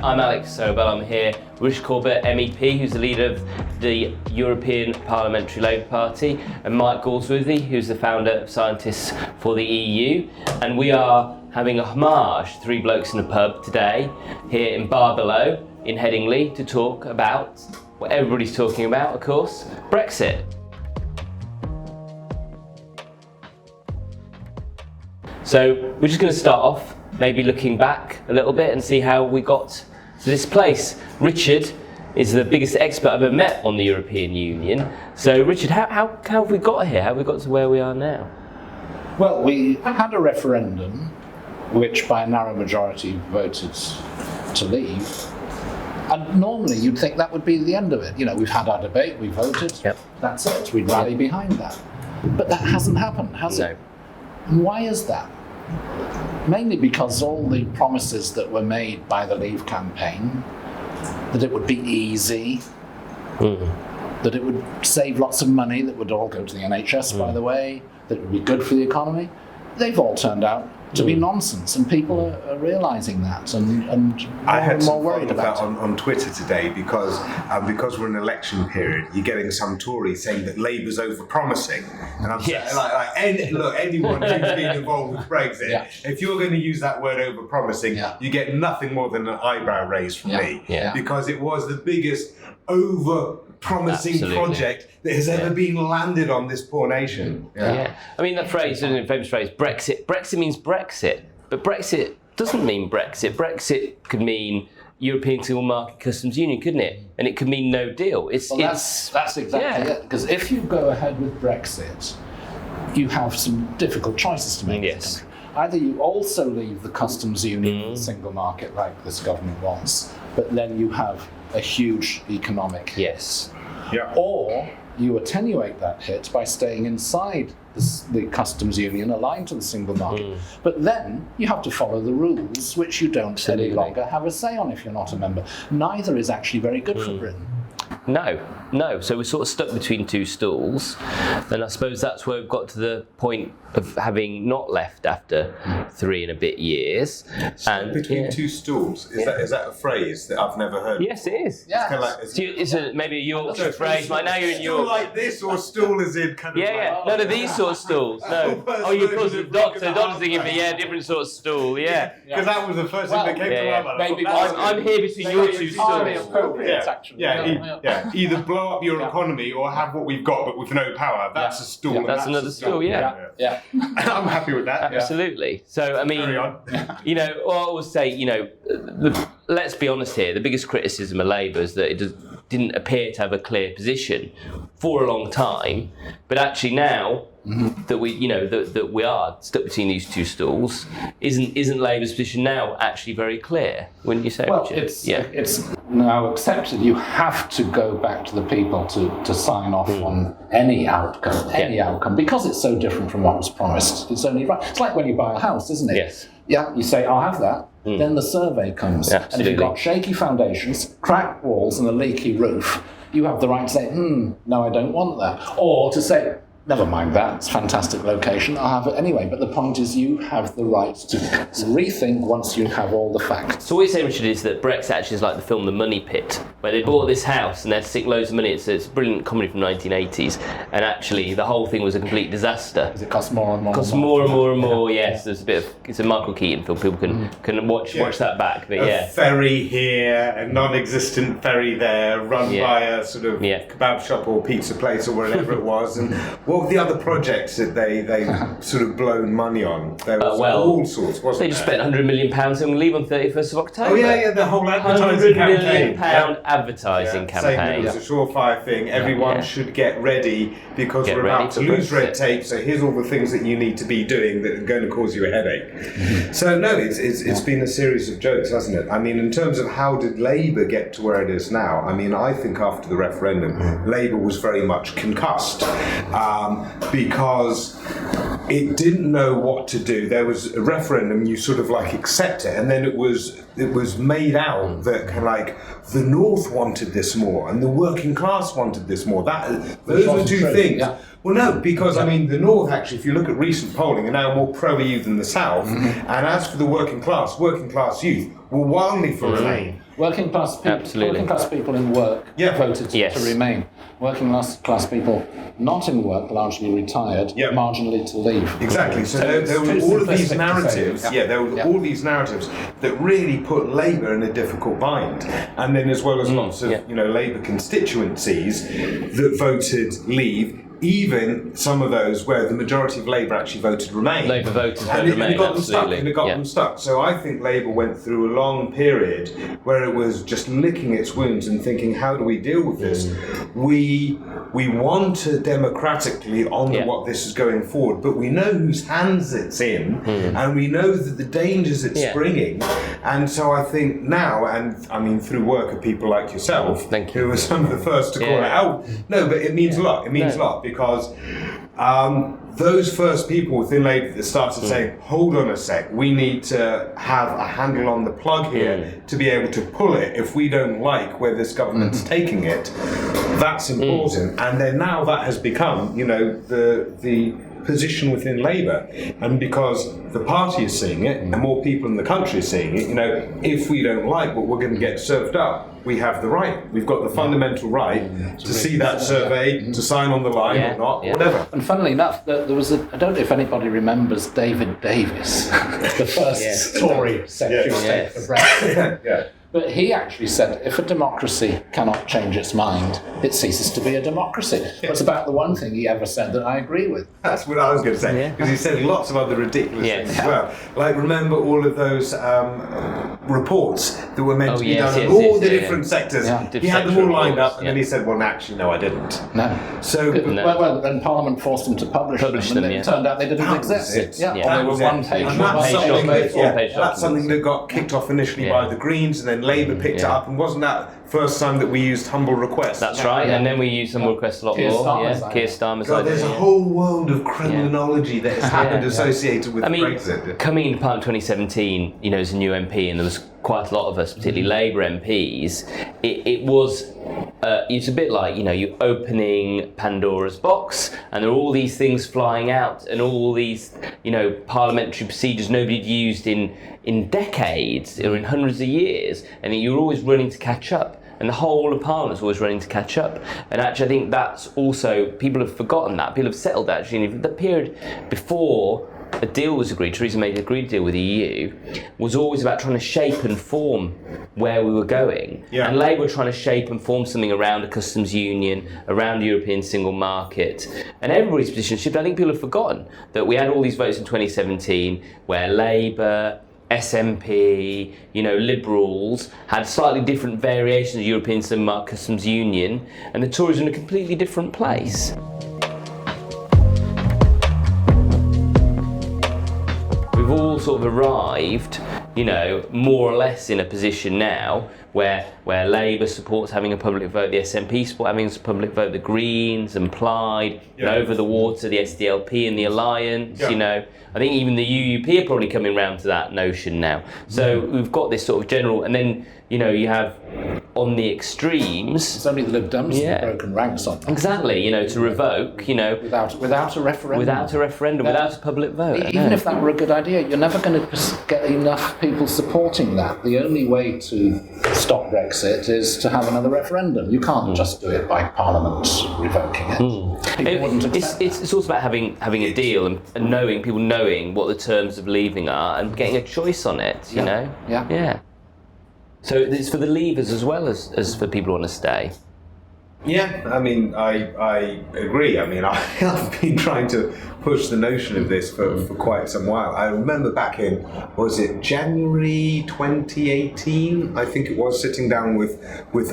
I'm Alex Sobel. I'm here with Corbett, MEP, who's the leader of the European Parliamentary Labour Party, and Mike Galsworthy, who's the founder of Scientists for the EU. And we are having a homage to Three Blokes in a Pub today, here in Barbelow, in Headingley, to talk about what everybody's talking about, of course, Brexit. So we're just going to start off maybe looking back a little bit and see how we got to this place. Richard is the biggest expert I've ever met on the European Union. So Richard, how have we got here? How have we got to where we are now? Well, we had a referendum which by a narrow majority voted to leave. And normally you'd think that would be the end of it. You know, we've had our debate, we voted, that's it, we'd rally behind that. But that hasn't happened, has it? And why is that? Mainly because all the promises that were made by the Leave campaign, that it would be easy, that it would save lots of money, that would all go to the NHS, by the way, that it would be good for the economy, they've all turned out to be nonsense, and people are realising that and more worried about it. On Twitter today because we're in an election period, you're getting some Tories saying that Labour's over-promising, and I'm saying, look, anyone who's been involved with Brexit, if you're going to use that word over-promising, you get nothing more than an eyebrow raise from me, because it was the biggest over-promising project that has ever been landed on this poor nation. I mean, that phrase, the famous phrase, Brexit. Brexit means Brexit, but Brexit doesn't mean Brexit. Brexit could mean European Single Market Customs Union, couldn't it? And it could mean no deal. That's exactly it. Because if you go ahead with Brexit, you have some difficult choices to make. Yes. Either you also leave the customs union, the single market, like this government wants, but then you have a huge economic hit. Or you attenuate that hit by staying inside the customs union, aligned to the single market. But then you have to follow the rules, which you don't any longer have a say on if you're not a member. Neither is actually very good for Britain. No. So we're sort of stuck between two stools, and I suppose that's where we've got to the point of having not left after 3 and a bit years. And between two stools, is that a phrase that I've never heard? Yes, it is. Yeah. It's maybe a Yorkshire phrase. Like now you're in York. Stool like this, or stool as in kind of None of these sort of stools. No. Oh, you're close to the doctor. The doctor's thinking, different sort of stool. Because that was the first thing that came to my mind. I'm here between your two stools. Either blow up your economy or have what we've got but with no power. That's a stool. That's another stool. I'm happy with that. Absolutely. So I mean, I always say, let's be honest here. The biggest criticism of Labour is that it didn't appear to have a clear position for a long time, but actually now that we are stuck between these two stools, isn't Labour's position now actually very clear? Wouldn't you say? Well, it's now accepted. You have to go back to the people to sign off on any outcome, because it's so different from what was promised. It's only right. It's like when you buy a house, isn't it? Yes. Yeah, you say, I'll have that. Then the survey comes. Absolutely. And if you've got shaky foundations, cracked walls and a leaky roof, you have the right to say, no, I don't want that. Or to say, never mind that, it's a fantastic location, I'll have it anyway. But the point is, you have the right to rethink once you have all the facts. So what you're saying, Richard, is that Brexit actually is like the film The Money Pit, where they bought this house and they'd sink loads of money. It's a brilliant comedy from the 1980s, and actually the whole thing was a complete disaster. Because it costs more and more. Costs more and more and more. Yes, there's it's a Michael Keaton film. People can watch that back. But a ferry here, a non-existent ferry there, run by a sort of kebab shop or pizza place or whatever it was, and what were the other projects that they sort of blown money on? There was all sorts, wasn't they just spent £100 million and leave on 31st of October. Oh yeah, the whole advertising campaign. £100 million advertising campaign. Saying it was a surefire thing. Everyone should get ready because we're about to lose red tape. So here's all the things that you need to be doing that are going to cause you a headache. So no, it's been a series of jokes, hasn't it? I mean, in terms of how did Labour get to where it is now? I mean, I think after the referendum, Labour was very much concussed. Because it didn't know what to do. There was a referendum, you sort of like accept it, and then it was made out that kind of like the North wanted this more and the working class wanted this more. Those are two things. Yeah. Well, no, because I mean the North actually, if you look at recent polling, are now more pro-EU than the South. And as for the working class youth were wildly for Remain. Working class people, Absolutely. working class people in work voted Yes. to remain. Working class people not in work, largely retired, marginally to leave. Exactly. So there were all of these narratives. There were all these narratives that really put Labour in a difficult bind, and then as well as lots of Labour constituencies that voted Leave. Even some of those where the majority of Labour actually voted Remain. Labour voted and Remain, it got them stuck. absolutely. And it got them stuck. So I think Labour went through a long period where it was just licking its wounds and thinking, how do we deal with this? We want to democratically honour what this is going forward, but we know whose hands it's in, and we know that the dangers it's bringing. And so I think now, and I mean through work of people like yourself, who were some of the first to call it out. No, but it means a lot. It means a lot. Because those first people within Labour that started saying, hold on a sec, we need to have a handle on the plug here to be able to pull it if we don't like where this government's taking it, that's important. And then now that has become, the position within Labour, and because the party is seeing it and more people in the country are seeing it, if we don't like what we're going to get served up, we have the right. We've got the fundamental right to see that survey, to sign on the line or not, whatever. And funnily enough, there was I don't know if anybody remembers David Davis, the first Tory Secretary of State for Brexit. But he actually said, if a democracy cannot change its mind, it ceases to be a democracy. That's about the one thing he ever said that I agree with. That's what I was going to say, because he said lots of other ridiculous things as well. Like, remember all of those reports that were meant to be done in all the different sectors? He had them all lined up, and then he said, well, actually, no, I didn't. No. So, well, then Parliament forced him to publish them, and it turned out they didn't exist. Or they were one page. And that's something that got kicked off initially by the Greens, and then Labour picked it up, and wasn't that first time that we used humble request? That's right, and then we used humble request a lot more. Keir Starmer's idea. There's a whole world of criminology that has happened associated with Brexit. Coming into Parliament 2017, as a new MP, and there was quite a lot of us, particularly Labour MPs, it was it's a bit like, you opening Pandora's box, and there are all these things flying out, and all these, parliamentary procedures nobody'd used in decades or in hundreds of years, and you're always running to catch up. And the whole of Parliament's always running to catch up. And actually, I think that's also, people have forgotten that. People have settled that. Actually, the period before a deal was agreed, Theresa May agreed a deal with the EU, was always about trying to shape and form where we were going. And Labour were trying to shape and form something around a customs union, around the European single market. And everybody's position shifted. I think people have forgotten that we had all these votes in 2017 where Labour, SNP, Liberals had slightly different variations of European Single Customs Union, and the Tories are in a completely different place. We've all sort of arrived, more or less in a position now where Labour supports having a public vote, the SNP support having a public vote, the Greens and Plaid, over the water, the SDLP and the Alliance, I think even the UUP are probably coming round to that notion now. So we've got this sort of general, and then, you have on the extremes. It's only the Lib Dems that have broken ranks on that. Exactly, to revoke, Without a referendum. Without a referendum, without a public vote. Even if that were a good idea, you're never going to get enough people supporting that. The only way to stop Brexit is to have another referendum. You can't just do it by Parliament revoking it. People wouldn't accept it's also about having a deal and knowing what the terms of leaving are and getting a choice on it, Yeah. So it's for the leavers as well as for people who want to stay. Yeah, I mean, I agree. I mean, I've been trying to push the notion of this for quite some while. I remember back in, was it January 2018? I think it was, sitting down with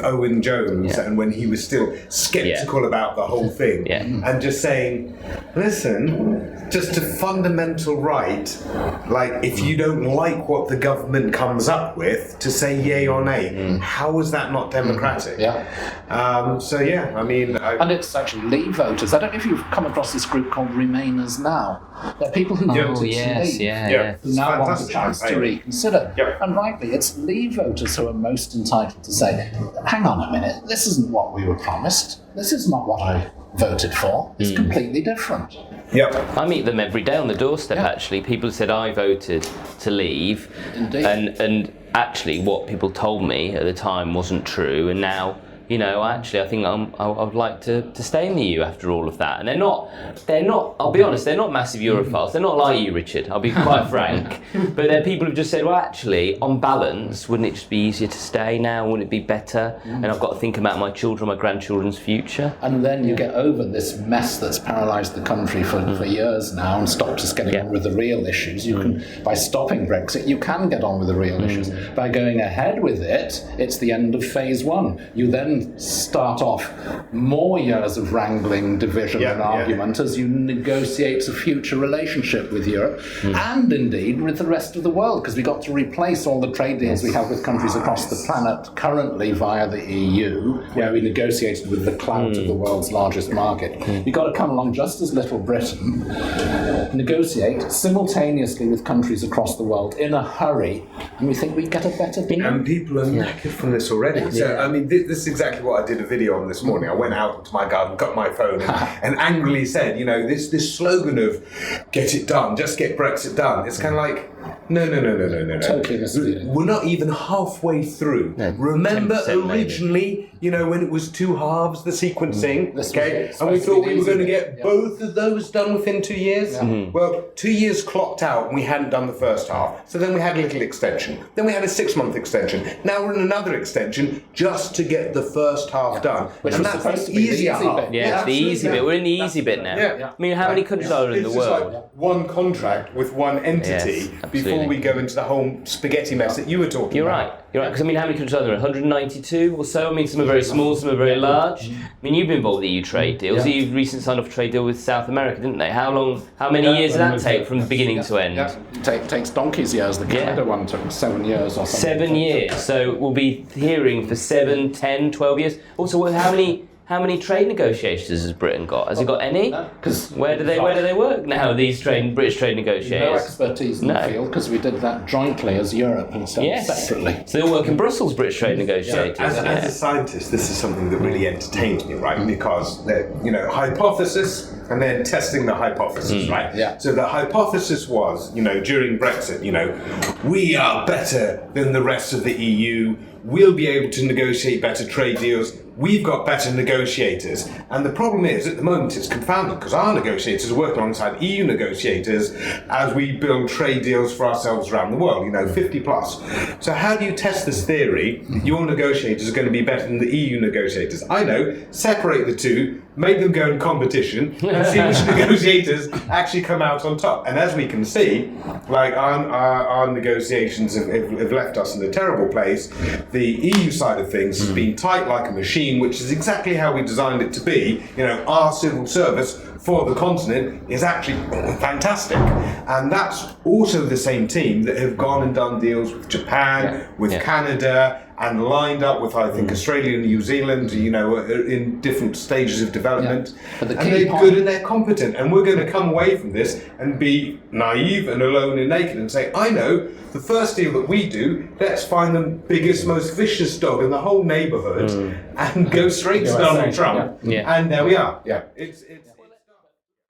Owen Jones, and when he was still sceptical about the whole thing, and just saying, listen, just a fundamental right, like if you don't like what the government comes up with, to say yay or nay. How is that not democratic? So I mean, and it's actually Leave voters. I don't know if you've come across this group called Remainers Now. They're people who voted to leave, who now want a chance to reconsider. And rightly, it's Leave voters who are most entitled to say, hang on a minute, this isn't what we were promised. This is not what I voted for. It's completely different. Yep. I meet them every day on the doorstep. Yeah. Actually, people said I voted to leave, Indeed. and actually, what people told me at the time wasn't true, and now. I think I would like to stay in the EU after all of that. And they're not, I'll be honest, they're not massive Europhiles. They're not like you, Richard, I'll be quite frank. But they're people who've just said, well, actually, on balance, wouldn't it just be easier to stay now? Wouldn't it be better? And I've got to think about my children, my grandchildren's future. And then you get over this mess that's paralysed the country for years now and stopped us getting on with the real issues. You can, by stopping Brexit, you can get on with the real issues. By going ahead with it, it's the end of phase one. You then start off more years of wrangling, division and argument as you negotiate a future relationship with Europe and indeed with the rest of the world, because we've got to replace all the trade deals we have with countries across the planet currently via the EU, where we negotiated with the clout of the world's largest market. You've got to come along just as Little Britain, negotiate simultaneously with countries across the world in a hurry, and we think we get a better deal. And people are knackered from this already. So, I mean, this is exactly what I did a video on this morning. I went out into my garden, got my phone, and angrily said, this slogan of "get it done, just get Brexit done." It's kind of like, no. Totally misleading. We're not even halfway through. Remember 10% originally, when it was two halves, the sequencing, okay, and we thought we were going to easy get both of those done within 2 years. Well, 2 years clocked out, and we hadn't done the first half. So then we had a little extension. Then we had a 6-month extension. Now we're in another extension just to get the first half done. Which and was that's supposed to the be the easier easy half. bit. Yeah, it's the easy bit. We're in the easy bit now. Yeah. I mean, how many countries are in the It's just world? like one contract with one entity Yes, before absolutely. we go into the whole spaghetti mess that you were talking You're about. right. Because I mean, how many countries are there? 192 or so. I mean, some are very small, some are very large. I mean, you've been involved with EU trade deals. You recently signed off a trade deal with South America, didn't they? How many years did that take from beginning to end? Takes donkey's years. The Canada one took 7 years or something. 7 years. So we'll be hearing for 7, 10, 12 years. Also, how many trade negotiators has Britain got? Has it got any? No, because Where do they work now? These British trade no negotiators. expertise in the field, because we did that jointly as Europe instead of separately. So they all work in Brussels, British trade negotiators. As a scientist, this is something that really entertains me, right? Because hypothesis and then testing the hypothesis, right? Yeah. So the hypothesis was, during Brexit, we are better than the rest of the EU. We'll be able to negotiate better trade deals. We've got better negotiators. And the problem is, at the moment, it's confounding because our negotiators work alongside EU negotiators as we build trade deals for ourselves around the world, 50 plus. So how do you test this theory? Your negotiators are going to be better than the EU negotiators. I know, separate the two, make them go in competition and see which negotiators actually come out on top. And as we can see, like our negotiations have left us in a terrible place. The EU side of things has been tight like a machine, which is exactly how we designed it to be. Our civil service for the continent is actually fantastic. And that's also the same team that have gone and done deals with Japan, with Canada, and lined up with, I think, Australia and New Zealand, in different stages of development. But the and key they're good and they're competent. And we're going to come away from this and be naive and alone and naked and say, I know, the first deal that we do, let's find the biggest, most vicious dog in the whole neighbourhood and go straight to Donald Trump. Yeah. And there we are. It's